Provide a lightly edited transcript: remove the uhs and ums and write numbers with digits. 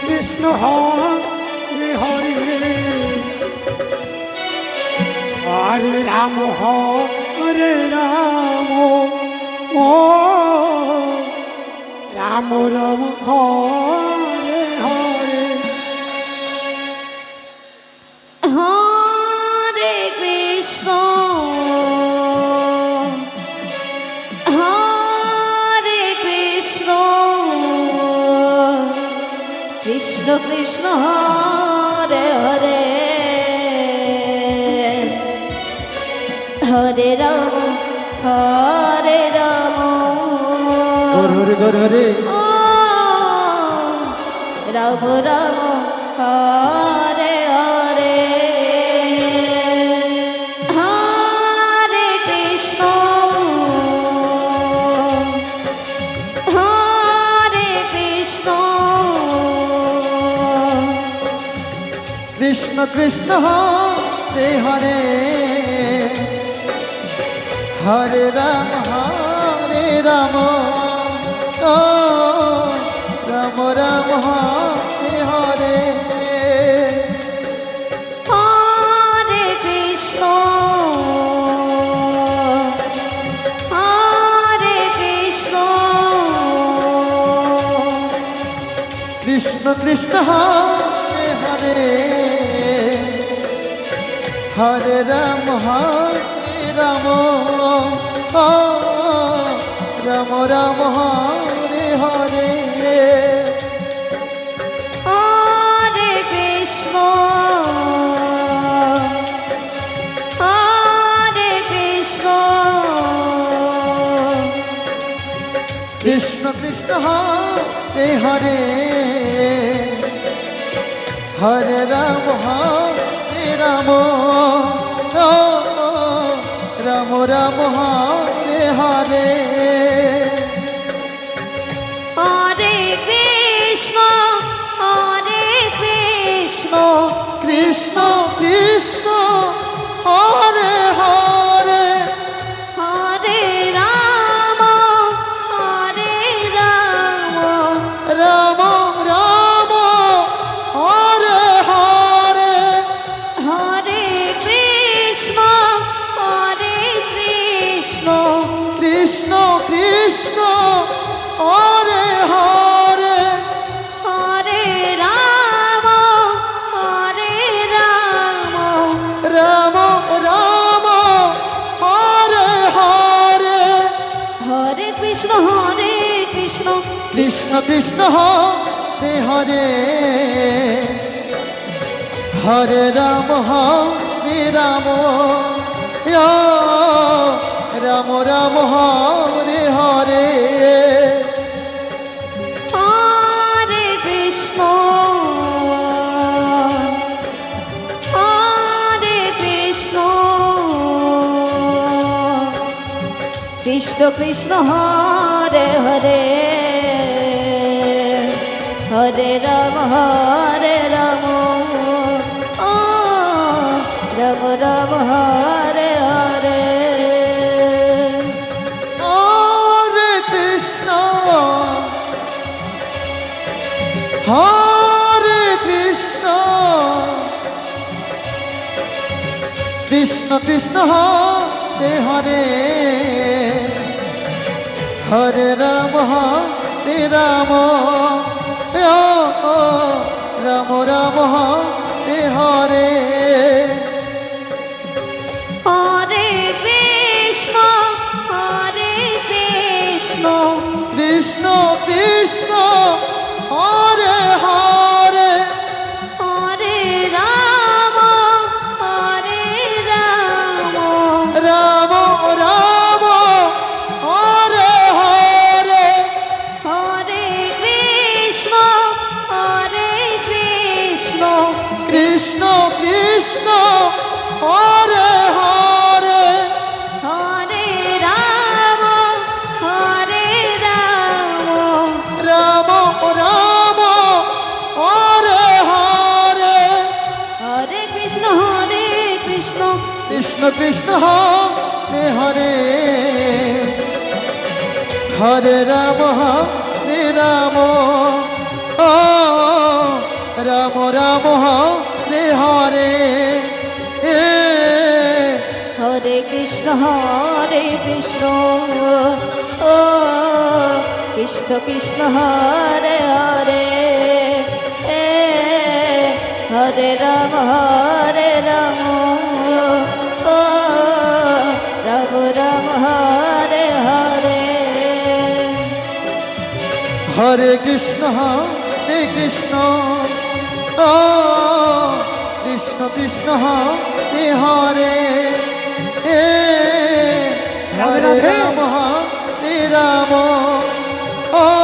Krishna Hare Hare Hare Ram হরে Ram ও Ram Ram Hare Hare Hare Krishna হরে Krishna Krishna Krishna Hare Hare Hare Ram হরে Ram Hare Hare ও Ram Ram Hare Hare Hare Krishna হরে Krishna Krishna Krishna Hare Hare Hare Ram ও Ram Ram Hare Hare Hare Krishna হরে Krishna Krishna Krishna Hare Hare Hare Ram ও Ram Ram Hare Hare Hare Krishna হরে Krishna Krishna Krishna Hare Hare Hare Ram ও Ram Ram Hare Hare Hare Krishna হরে Krishna Krishna Krishna Hare Hare Hare Ram হরে Ram Ram Ram Hare Hare Hare Krishna হরে Krishna Krishna Krishna Hare Hare Hare Ram হরে Ram Ram Ram Hare Hare Hare Krishna হরে Krishna Krishna Krishna Hare Hare Hare Ram Ram Ram Hare Hare Hare Krishna হরে Krishna Krishna Krishna Hare Hare Hare Ram ও Ram Ram Hare Hare Hare Krishna হরে Krishna Krishna Krishna Hare Hare Hare Ram Ram Ram Hare Hare Hare Krishna হরে Krishna Krishna Krishna Hare Hare Hare Ram হরে Ram Ram Ram Hare Hare Hare Krishna হরে Krishna Krishna Krishna Hare Hare Hare Ram হরে Ram Ram Ram Hare Hare Hare Krishna Krishna Krishna Hare Hare Hare Ram ও Ram Ram Hare Hare এ হরে Krishna ও Krishna Krishna Hare Hare এ হরে Ram ও Ram Ram Hare Hare Hare Krishna ও Krishna Krishna Hare Hare এ Radhe হরে Radhe. Ram হরে Ram ও